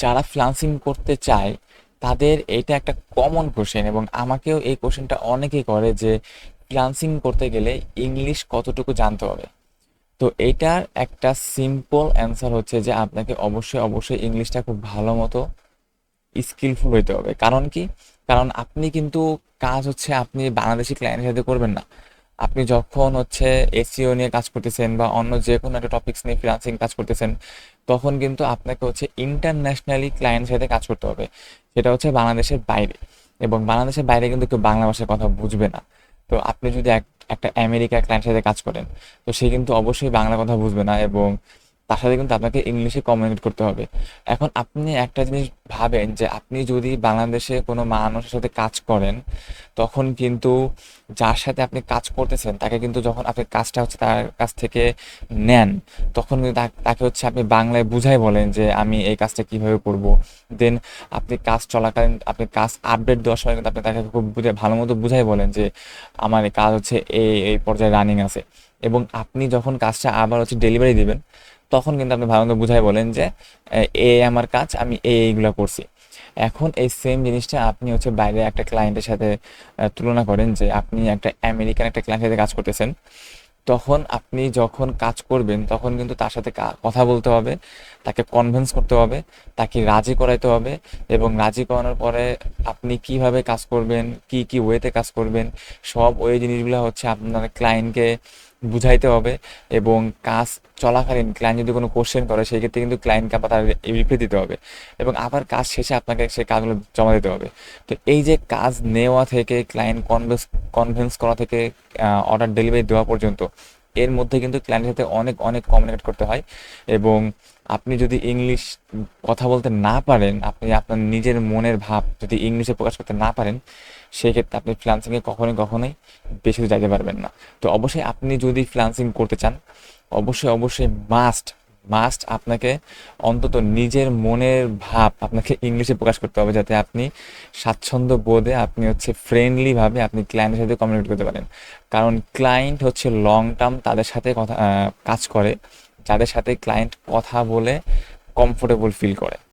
যারা ফ্রিল্যান্সিং করতে চায় তাদের এটা একটা কমন কোশ্চেন, এবং আমাকেও এই কোশ্চেনটা অনেকেই করে যে ফ্রিল্যান্সিং করতে গেলে ইংলিশ কতটুকু জানতে হবে। তো এইটার একটা সিম্পল অ্যান্সার হচ্ছে যে আপনাকে অবশ্যই অবশ্যই ইংলিশটা খুব ভালো মতো স্কিলফুল হইতে হবে। কারণ কি? কারণ আপনি কিন্তু কাজ হচ্ছে আপনি বাংলাদেশি ক্লায়েন্টের সাথে করবেন না। আপনি যখন হচ্ছে এসইও নিয়ে কাজ করতেছেন বা অন্য যে কোনো একটা টপিকস নিয়ে ফ্রিল্যান্সিং কাজ করতেছেন, তখন কিন্তু আপনাকে হচ্ছে ইন্টারন্যাশনালি ক্লায়েন্টের সাথে কাজ করতে হবে। সেটা হচ্ছে বাংলাদেশের বাইরে, এবং বাংলাদেশের বাইরে কিন্তু কেউ বাংলা ভাষার কথা বুঝবে না। তো আপনি যদি একটা আমেরিকা ক্লায়েন্টের সাথে কাজ করেন, তো সে কিন্তু অবশ্যই বাংলা কথা বুঝবে না, এবং তার সাথে কিন্তু আপনাকে ইংলিশে কমিউনিকেট করতে হবে। এখন আপনি একটা জিনিস ভাবেন যে আপনি যদি বাংলাদেশে কোনো মানুষের সাথে কাজ করেন, তখন কিন্তু যার সাথে আপনি কাজ করতেছেন তাকে কিন্তু যখন আপনি কাজটা হচ্ছে তার কাছ থেকে নেন, তখন কিন্তু তাকে হচ্ছে আপনি বাংলায় বুঝাই বলেন যে আমি এই কাজটা কিভাবে করব। দেন আপনি কাজ চলাকালীন আপনি কাজ আপডেট দেওয়ার সময় কিন্তু আপনি তাকে খুব ভালো মতো বুঝাই বলেন যে আমার এই কাজ হচ্ছে এই এই পর্যায়ে রানিং আছে। এবং আপনি যখন কাজটা আবার হচ্ছে ডেলিভারি দিবেন, তখন কিন্তু আপনি ভালো মতো বুঝাই বলেন যে আমার কাজ, আমি এইগুলো করছি। এখন এই সেম জিনিসটা আপনি হচ্ছে বাইরে একটা ক্লায়েন্টের সাথে তুলনা করেন যে আপনি একটা আমেরিকান একটা ক্লায়েন্টের সাথে কাজ করতেছেন। তখন আপনি যখন কাজ করবেন তখন কিন্তু তার সাথে কথা বলতে হবে, তাকে কনভিন্স করতে হবে, তাকে রাজি করাইতে হবে। এবং রাজি করানোর পরে আপনি কিভাবে কাজ করবেন, কি কি ওয়েতে কাজ করবেন, সব ওই জিনিসগুলো হচ্ছে আপনার ক্লায়েন্টকে বুঝাইতে হবে। এবং কাজ চলাকালীন ক্লায়েন্ট যদি কোনো কোশ্চেন করে, সেই ক্ষেত্রে কিন্তু ক্লায়েন্টকে আবার তার রিপ্লাই দিতে হবে, এবং আবার কাজ শেষে আপনাকে সেই কাজগুলো জমা দিতে হবে। তো এই যে কাজ নেওয়া থেকে ক্লায়েন্ট কনভিন্স করা থেকে অর্ডার ডেলিভারি দেওয়া পর্যন্ত, এর মধ্যে কিন্তু ক্লায়েন্টের সাথে অনেক অনেক কমিউনিকেট করতে হয়। এবং আপনি যদি ইংলিশ কথা বলতে না পারেন, আপনি আপনার নিজের মনের ভাব যদি ইংলিশে প্রকাশ করতে না পারেন, সেই ক্ষেত্রে আপনি ফ্রিল্যান্সিংয়ে কখনোই কখনোই বেশি দূর যাইতে পারবেন না। তো অবশ্যই আপনি যদি ফ্রিল্যান্সিং করতে চান, অবশ্যই অবশ্যই মাস্ট মাস্ট আপনাকে অন্তত নিজের মনের ভাব আপনাকে ইংলিশে প্রকাশ করতে হবে, যাতে আপনি স্বাচ্ছন্দ্য বোধে আপনি হচ্ছে ফ্রেন্ডলিভাবে আপনি ক্লায়েন্টের সাথে কমিউনিকেট করতে পারেন। কারণ ক্লায়েন্ট হচ্ছে লং টার্ম তাদের সাথে কাজ করে, যাদের সাথে ক্লায়েন্ট কথা বলে কমফোর্টেবল ফিল করে।